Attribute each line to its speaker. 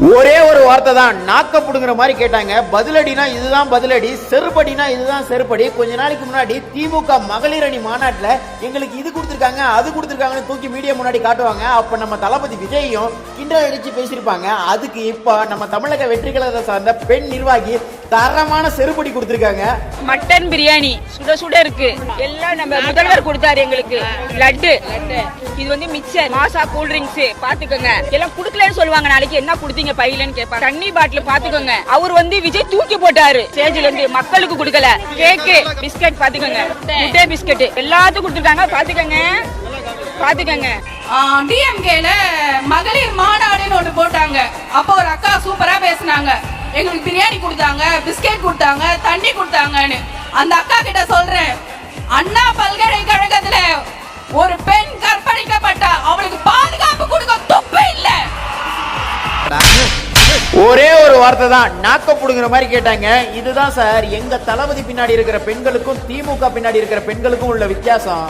Speaker 1: ஒரே ஒரு வார்த்தை தான், நாக்க புடுங்குற மாதிரி கேட்டாங்க. பதிலடினா இதுதான் பதிலடி, செருப்படினா இதுதான் செருப்படி. கொஞ்ச நாளைக்கு முன்னாடி திமுக மகளிர் அணி மாநாட்டில் எங்களுக்கு இது கொடுத்துருக்காங்க அது கொடுத்துருக்காங்கன்னு தூக்கி மீடியா முன்னாடி காட்டுவாங்க. அப்ப நம்ம தளபதி விஜயும் கிண்டல் அடிச்சு பேசியிருப்பாங்க. அதுக்கு இப்ப நம்ம தமிழக வெற்றி கழகத்தை சார்ந்த பெண் நிர்வாகி தரமான செருப்படி கொடுத்திருக்காங்க.
Speaker 2: மட்டன் பிரியாணி சுட சுட இருக்கு. எல்லாம் நம்ம முதல்வர் கொடுத்தாரு எங்களுக்கு. லட்டு இது வந்து மிக்சர், மாசா கூல் ட்ரிங்க்ஸ் பாத்துக்கோங்க. எல்லாம் குடுக்கலன்னு சொல்லுவாங்க. நாளைக்கு என்ன கொடுத்தீங்க பையிலன்னு கேட்பாங்க. தண்ணி பாட்டில் பாத்துக்கோங்க. அவர் வந்து விஜய் தூக்கி போட்டாரு ஸ்டேஜ்ல இருந்து. மக்களுக்கு கொடுக்கல. கேக்கு பிஸ்கட் பாத்துக்கோங்க, முட்டை பிஸ்கட் எல்லாத்துக்கும் கொடுத்துருக்காங்க. பாத்துக்கோங்க.
Speaker 3: டிஎம்கேல மகளிர் மாநாடுன்னு ஒன்று போட்டாங்க. அப்போ ஒரு அக்கா சூப்பரா பேசினாங்க. எங்களுக்கு பிரியாணி கொடுத்தாங்க, பிஸ்கெட் கொடுத்தாங்க, தண்ணி கொடுத்தாங்கன்னு. அந்த அக்கா கிட்ட சொல்றேன், அண்ணா பல்கலைக்கழகத்துல ஒரு பெண் கற்பழிக்கப்பட்டா அவளுக்கு பாதுகாப்பு கொடுக்க துப்பு இல்ல.
Speaker 1: ஒரே ஒரு வார்த்தை தான், நாக்க புடுங்குற மாதிரி கேட்டாங்க. இதுதான் சார் எங்க தளபதி பின்னாடி இருக்கிற பெண்களுக்கும் திமுக பின்னாடி இருக்கிற பெண்களுக்கும் உள்ள வித்தியாசம்.